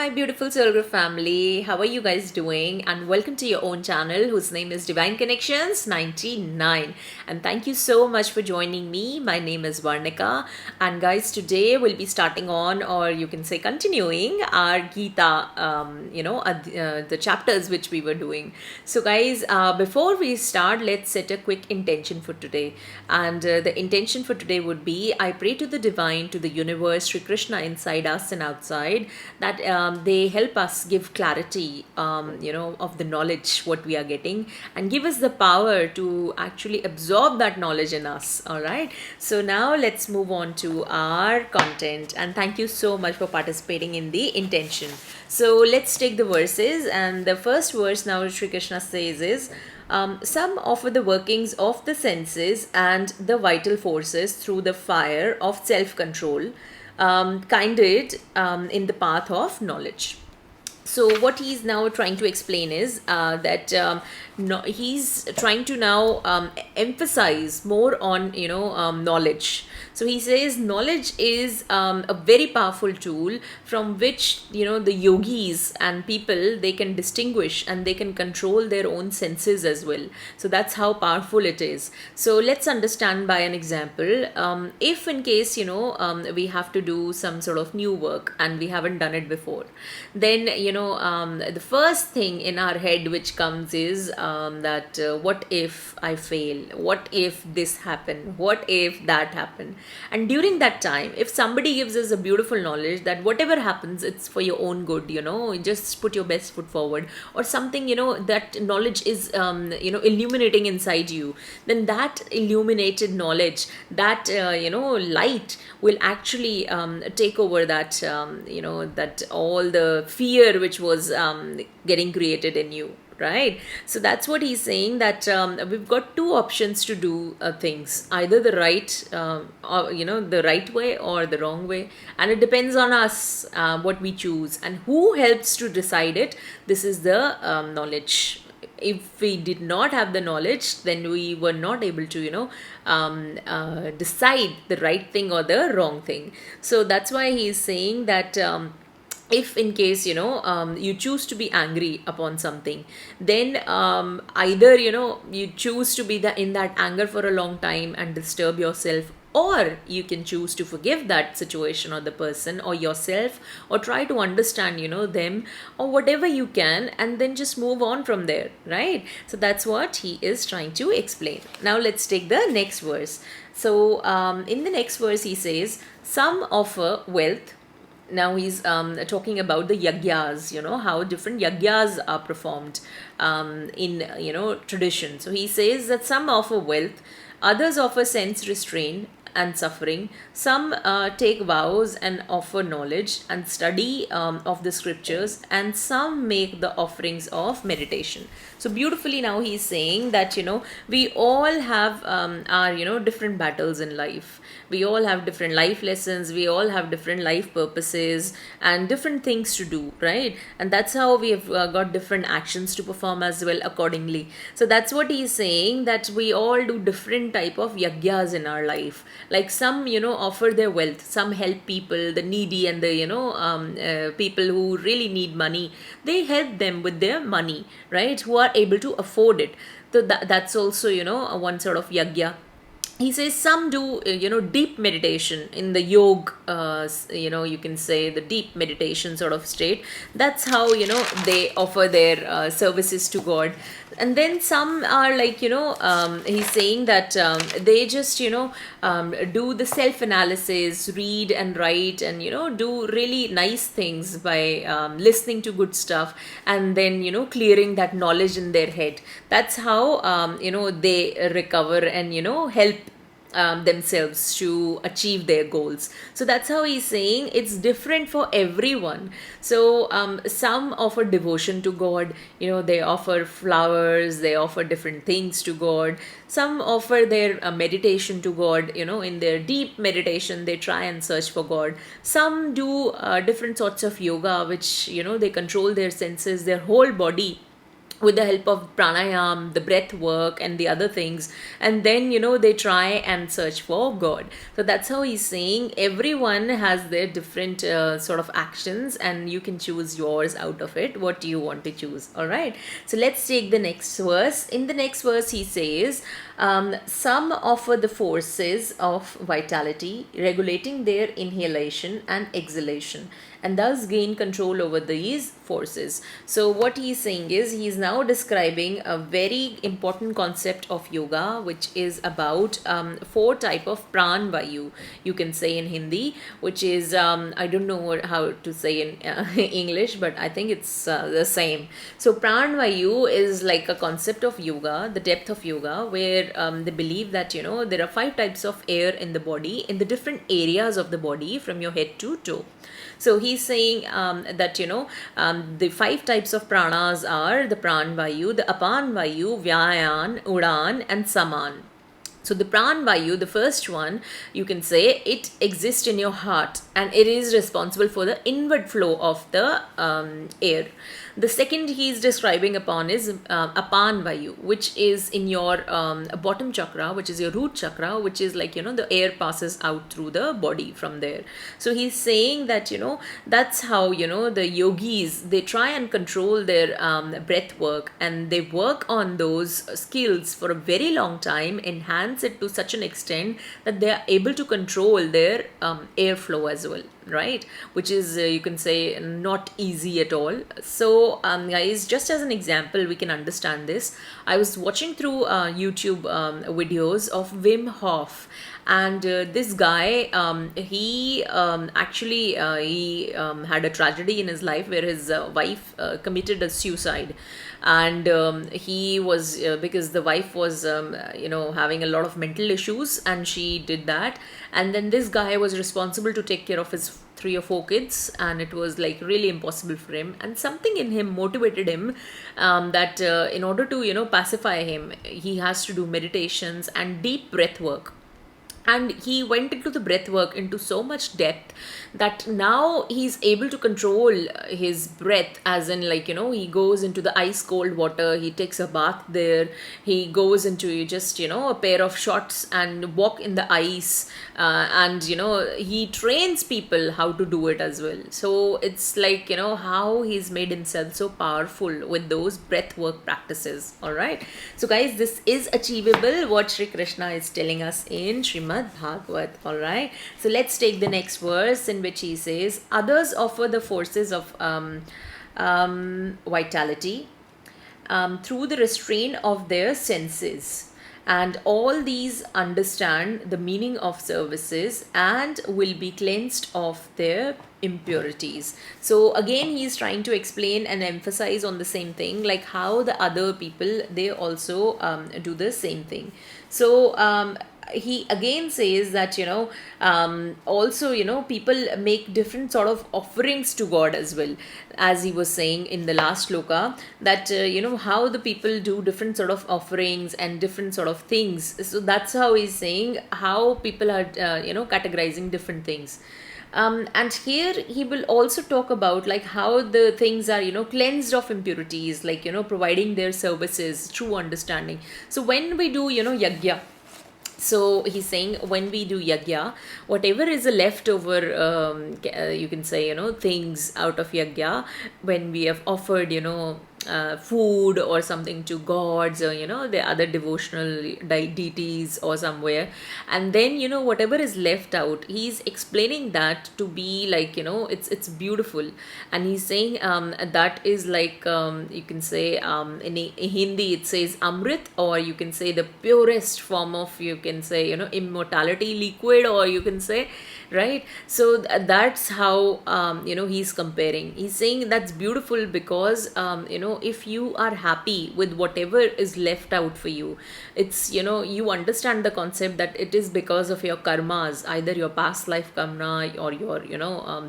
my beautiful Soul family. How are you guys doing? And welcome to your own channel whose name is Divine Connections 99. And thank you so much for joining me. My name is Varnika. And guys, today we'll be starting on, or you can say continuing, our Gita, the chapters which we were doing. So, guys, before we start, let's set a quick intention for today. And the intention for today would be I pray to the divine, to the universe, Sri Krishna inside us and outside, that they help us give clarity, of the knowledge what we are getting, and give us the power to actually absorb that knowledge in us. All right. So now let's move on to our content. And thank you so much for participating in the intention. So let's take the verses. And the first verse now Sri Krishna says is, some offer the workings of the senses and the vital forces through the fire of self control, kindled in the path of knowledge. So what he's now trying to explain is that no, he's trying to now emphasize more on knowledge. So he says knowledge is a very powerful tool from which the yogis and people, they can distinguish and they can control their own senses as well. So that's how powerful it is. So let's understand by an example. If in case we have to do some sort of new work and we haven't done it before, then the first thing in our head which comes is that what if I fail, what if this happened, what if that happened. And during that time, if somebody gives us a beautiful knowledge that whatever happens, it's for your own good, just put your best foot forward, or something, that knowledge is illuminating inside you, then that illuminated knowledge, that light will actually take over that that all the fear which was getting created in you, right? So that's what he's saying, that we've got two options to do things, either the right the right way or the wrong way, and it depends on us what we choose. And who helps to decide it? This is the knowledge. If we did not have the knowledge, then we were not able to decide the right thing or the wrong thing. So that's why he is saying that if in case you choose to be angry upon something, then either you choose to be in that anger for a long time and disturb yourself, or you can choose to forgive that situation or the person or yourself, or try to understand them, or whatever you can, and then just move on from there, right? So that's what he is trying to explain. Now let's take the next verse. So in the next verse he says, some offer wealth. Now he's talking about the yagyas, how different yagyas are performed in tradition. So he says that some offer wealth, others offer sense restraint and suffering, some take vows and offer knowledge and study of the scriptures, and some make the offerings of meditation. So beautifully now he's saying that we all have our different battles in life. We all have different life lessons, we all have different life purposes and different things to do, right? And that's how we have got different actions to perform as well accordingly. So that's what he's saying, that we all do different type of yagyas in our life. Like some offer their wealth, some help people, the needy and the people who really need money, they help them with their money, right, who are able to afford it. So that's also one sort of yagya. He says some do deep meditation in the yoga, you can say the deep meditation sort of state. That's how they offer their services to God. And then some are like he's saying that they just do the self analysis, read and write, and do really nice things by listening to good stuff, and then clearing that knowledge in their head. That's how they recover and help themselves to achieve their goals. So that's how he's saying it's different for everyone. So some offer devotion to God, they offer flowers, they offer different things to God. Some offer their meditation to God, in their deep meditation they try and search for God. Some do different sorts of yoga, which they control their senses, their whole body, with the help of pranayam, the breath work, and the other things. And then, they try and search for God. So that's how he's saying everyone has their different sort of actions, and you can choose yours out of it. What do you want to choose? All right. So let's take the next verse. In the next verse, he says, some offer the forces of vitality, regulating their inhalation and exhalation, and thus gain control over these forces. So what he's saying is, he's now describing a very important concept of yoga, which is about four type of pran vayu, you can say in Hindi, which is I don't know how to say in English, but I think it's the same. So pran vayu is like a concept of yoga, the depth of yoga, where they believe that there are five types of air in the body, in the different areas of the body, from your head to toe. So he's saying that the five types of pranas are the pran vayu, the apan vayu, vyayan, udan, and saman. So the pran vayu, the first one, you can say it exists in your heart, and it is responsible for the inward flow of the air. The second he is describing upon is apan vayu, which is in your bottom chakra, which is your root chakra, which is like the air passes out through the body from there. So he's saying that that's how the yogis, they try and control their breath work, and they work on those skills for a very long time, enhance it to such an extent that they are able to control their airflow as well, right? Which is you can say not easy at all. So guys, just as an example we can understand this, I was watching through YouTube videos of Wim Hof, and this guy, he actually he had a tragedy in his life where his wife committed a suicide. And he was because the wife was having a lot of mental issues, and she did that. And then this guy was responsible to take care of his 3 or 4 kids, and it was like really impossible for him. And something in him motivated him that in order to pacify him, he has to do meditations and deep breath work. And he went into the breath work into so much depth that now he's able to control his breath, as in like he goes into the ice cold water, he takes a bath there, he goes into just a pair of shorts and walk in the ice, and he trains people how to do it as well. So it's like how he's made himself so powerful with those breath work practices. All right, so guys, this is achievable, what Sri Krishna is telling us in Srimad Bhagavad. All right, so let's take the next verse, in which he says, others offer the forces of vitality through the restraint of their senses, and all these understand the meaning of services and will be cleansed of their impurities. So again, he is trying to explain and emphasize on the same thing, like how the other people, they also do the same thing. So he again says that also people make different sort of offerings to God as well, as he was saying in the last shloka, that how the people do different sort of offerings and different sort of things. So that's how he's saying how people are categorizing different things. And here he will also talk about like how the things are cleansed of impurities, like providing their services, true understanding. So when we do yagya, so he's saying when we do yagya, whatever is a leftover, you can say, things out of yagya, when we have offered, food or something to gods or, the other devotional deities or somewhere. And then, whatever is left out, he's explaining that to be like, it's beautiful. And he's saying that is like, you can say, in Hindi, it says Amrit, or you can say the purest form of, you can say, immortality liquid, or you can say, right? So that's how he's comparing. He's saying that's beautiful because if you are happy with whatever is left out for you, it's you understand the concept that it is because of your karmas, either your past life karma or your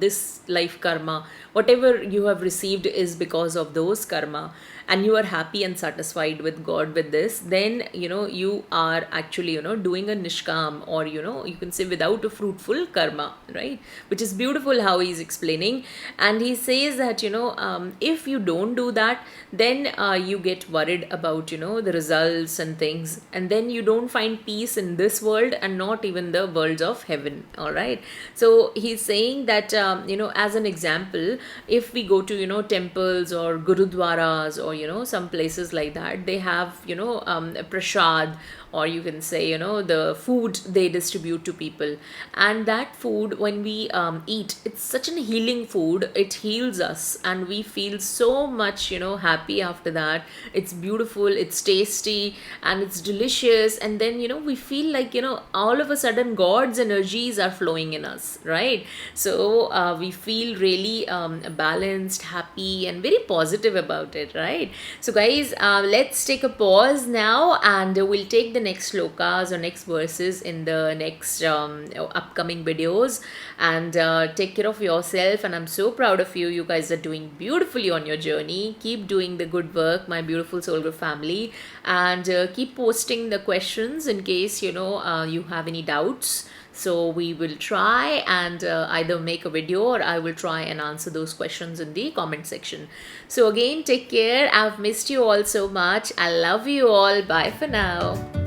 this life karma. Whatever you have received is because of those karma. and you are happy and satisfied with God with this, then you are actually doing a nishkam, or you can say without a fruitful karma, right? Which is beautiful how he's explaining. And he says that if you don't do that, then you get worried about the results and things, and then you don't find peace in this world and not even the worlds of heaven. All right. So he's saying that as an example, if we go to temples or gurudwaras, or some places like that, they have prasad, or you can say the food they distribute to people. And that food, when we eat, it's such an healing food. It heals us and we feel so much happy after that. It's beautiful, it's tasty, and it's delicious. And then we feel like all of a sudden God's energies are flowing in us, right? So we feel really balanced, happy, and very positive about it, right? So guys, let's take a pause now, and we'll take the next slokas or next verses in the next upcoming videos. And take care of yourself, and I'm so proud of you. You guys are doing beautifully on your journey. Keep doing the good work, my beautiful Soul Group family, and keep posting the questions in case you have any doubts. So we will try and either make a video, or I will try and answer those questions in the comment section. So again, take care. I've missed you all so much. I love you all. Bye for now.